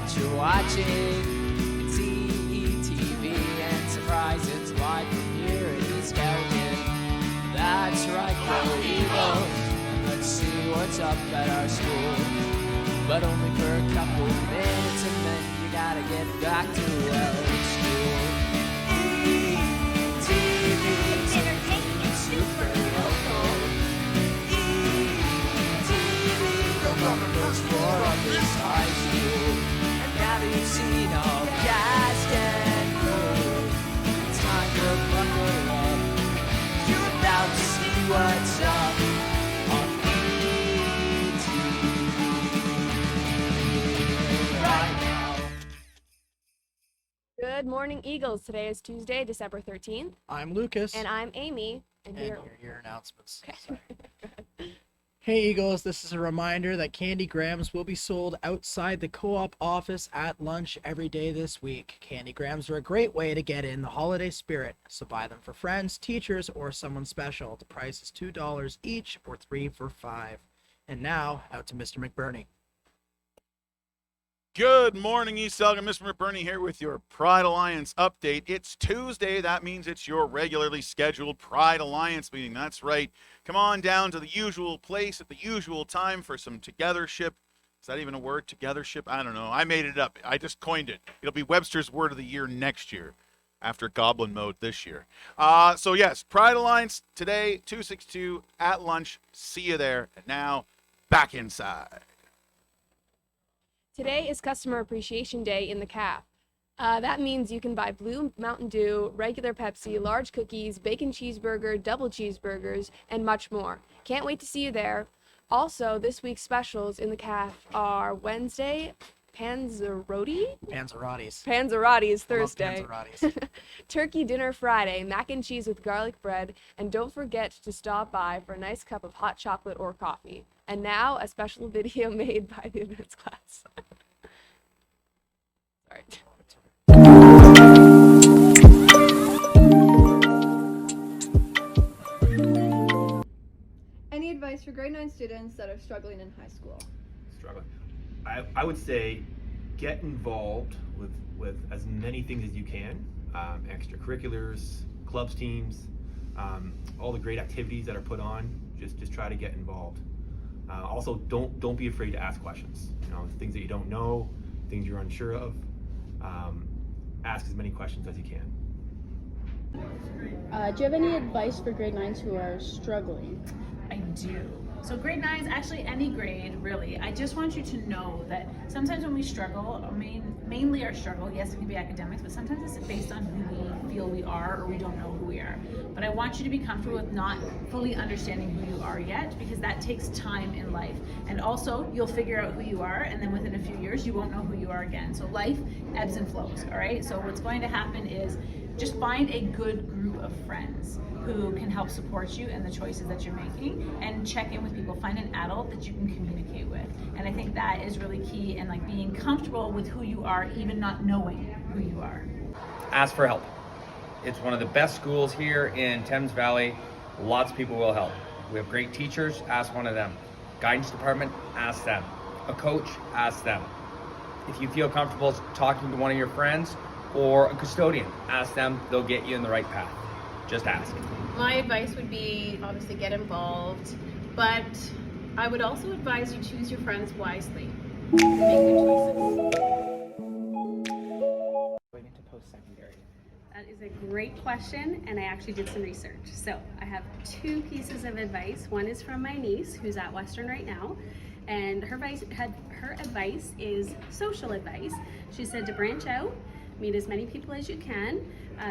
what you're watching. It's EETV, and surprise, it's live from here in East Elgin. That's right, go Eagles, and let's see what's up at our school. But only for a couple minutes, and then you gotta get back to school. EETV, it's entertainment, super local. EETV, the government's floor of this high school. And now that you've seen all cast and crew, it's time to buckle up. You're about to see what's up on EETV right now. Good morning, Eagles. Today is Tuesday, December 13th. I'm Lucas. And I'm Amy. And here. your announcements. Okay. Sorry. Hey Eagles, this is a reminder that Candy Grams will be sold outside the co-op office at lunch every day this week. Candy Grams are a great way to get in the holiday spirit, so buy them for friends, teachers, or someone special. The price is $2 each or 3 for $5. And now, out to Mr. McBurney. Good morning, East Elgin. Mr. McBurney here with your Pride Alliance update. It's Tuesday. That means it's your regularly scheduled Pride Alliance meeting. That's right. Come on down to the usual place at the usual time for some togethership. Is that even a word, togethership? I don't know. I made it up. I just coined it. It'll be Webster's Word of the Year next year after Goblin Mode this year. So, yes, Pride Alliance today, 262 at lunch. See you there. And now, back inside. Today is Customer Appreciation Day in the CAF. That means you can buy blue Mountain Dew, regular Pepsi, large cookies, bacon cheeseburger, double cheeseburgers, and much more. Can't wait to see you there. Also, this week's specials in the CAF are Wednesday, Panzerottis Thursday, Panzerottis. Turkey dinner Friday, mac and cheese with garlic bread, and don't forget to stop by for a nice cup of hot chocolate or coffee. And now, a special video made by the advanced class. Sorry. Any advice for grade 9 students that are struggling in high school? Struggling. I would say get involved with as many things as you can, extracurriculars, clubs, teams, all the great activities that are put on. Just try to get involved. Also, don't be afraid to ask questions. Things that you don't know, things you're unsure of. Ask as many questions as you can. Do you have any advice for grade 9s who are struggling? I do. So grade 9s, actually any grade, really. I just want you to know that sometimes when we struggle, mainly our struggle, yes, it can be academics, but sometimes it's based on who we feel we are or we don't know who we are. But I want you to be comfortable with not fully understanding who you are yet, because that takes time in life. And also, you'll figure out who you are, and then within a few years, you won't know who you are again. So life ebbs and flows, all right? So what's going to happen is just find a good group of friends who can help support you in the choices that you're making, and check in with people. Find an adult that you can communicate with. And I think that is really key in like being comfortable with who you are, even not knowing who you are. Ask for help. It's one of the best schools here in Thames Valley. Lots of people will help. We have great teachers, ask one of them. Guidance department, ask them. A coach, ask them. If you feel comfortable talking to one of your friends or a custodian, ask them. They'll get you in the right path. Just ask. My advice would be obviously get involved, but I would also advise you choose your friends wisely and make good choices. Going into post-secondary. That is a great question, and I actually did some research. So I have 2 pieces of advice. One is from my niece, who's at Western right now, and her advice is social advice. She said to branch out, meet as many people as you can,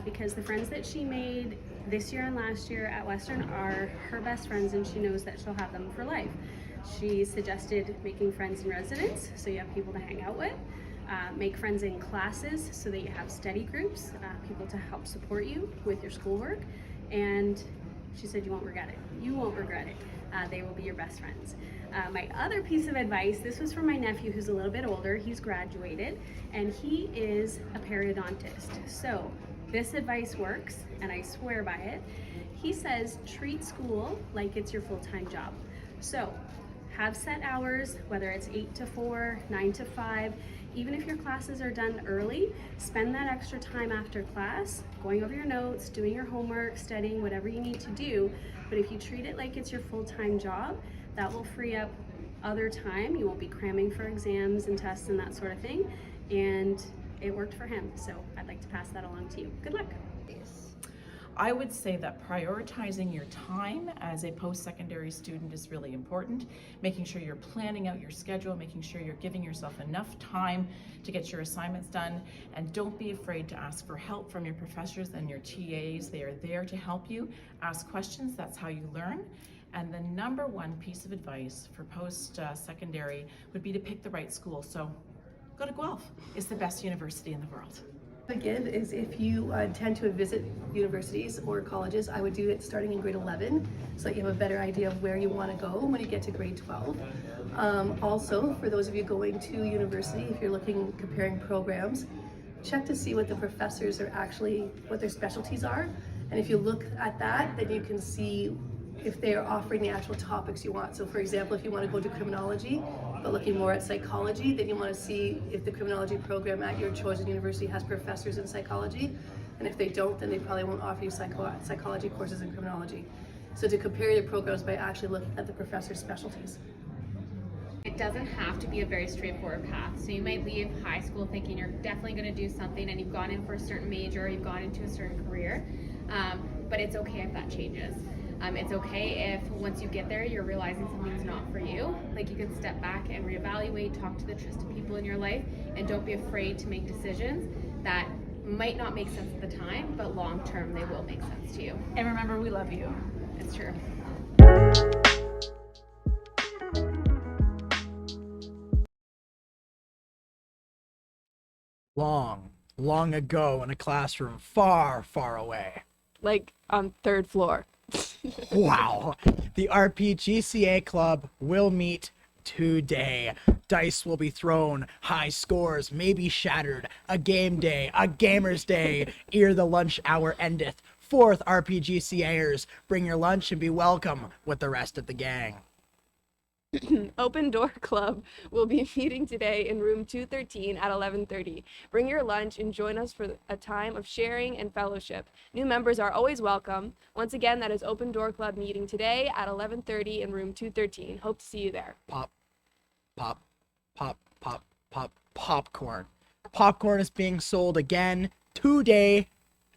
because the friends that she made this year and last year at Western are her best friends, and she knows that she'll have them for life. She suggested making friends in residence, so you have people to hang out with. Make friends in classes so that you have study groups, people to help support you with your schoolwork. And she said you won't regret it. You won't regret it. They will be your best friends. My other piece of advice, this was from my nephew who's a little bit older. He's graduated and he is a periodontist. So this advice works, and I swear by it. He says treat school like it's your full-time job. So have set hours, whether it's 8 to 4, 9 to 5. even if your classes are done early, spend that extra time after class, going over your notes, doing your homework, studying, whatever you need to do. But if you treat it like it's your full-time job, that will free up other time. You won't be cramming for exams and tests and that sort of thing. And it worked for him, so I'd like to pass that along to you. Good luck. I would say that prioritizing your time as a post-secondary student is really important. Making sure you're planning out your schedule, making sure you're giving yourself enough time to get your assignments done, and don't be afraid to ask for help from your professors and your TAs. They are there to help you. Ask questions, that's how you learn. And the number one piece of advice for post-secondary would be to pick the right school. So go to Guelph. It's the best university in the world. I give is if you intend to visit universities or colleges, I would do it starting in grade 11 so that you have a better idea of where you want to go when you get to grade 12. Also, for those of you going to university, if you're looking comparing programs, check to see what the professors are actually, what their specialties are. And if you look at that, then you can see if they are offering the actual topics you want. So for example, if you want to go to criminology, but looking more at psychology, then you want to see if the criminology program at your chosen university has professors in psychology. And if they don't, then they probably won't offer you psychology courses in criminology. So to compare your programs by actually looking at the professor's specialties. It doesn't have to be a very straightforward path. So you might leave high school thinking you're definitely going to do something and you've gone in for a certain major, you've gone into a certain career, but it's okay if that changes. It's okay if once you get there, you're realizing something's not for you. Like you can step back and reevaluate, talk to the trusted people in your life, and don't be afraid to make decisions that might not make sense at the time, but long term they will make sense to you. And remember, we love you. It's true. Long ago in a classroom far, far away. Like on third floor. Wow. The RPGCA club will meet today. Dice will be thrown, high scores may be shattered, a game day, a gamer's day, ere the lunch hour endeth. Fourth RPGCAers, bring your lunch and be welcome with the rest of the gang. Open Door Club will be meeting today in room 213 at 11:30. Bring your lunch and join us for a time of sharing and fellowship. New members are always welcome. Once again, that is Open Door Club meeting today at 11:30 in room 213. Hope to see you there. Popcorn. Popcorn is being sold again today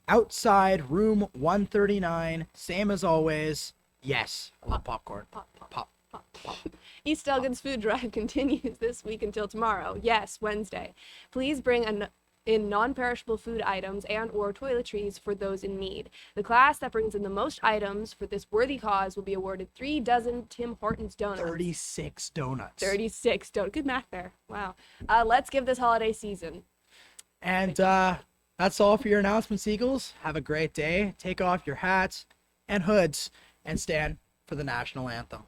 outside room 139. Same as always. Yes, I love popcorn. Pop. East Elgin's food drive continues this week until tomorrow. Yes, Wednesday. Please bring in non-perishable food items and or toiletries for those in need. The class that brings in the most items for this worthy cause will be awarded 3 dozen Tim Hortons donuts. 36 donuts. 36 donuts. Good math there. Wow. Let's give this holiday season. And that's all for your announcements, Eagles. Have a great day. Take off your hats and hoods and stand for the national anthem.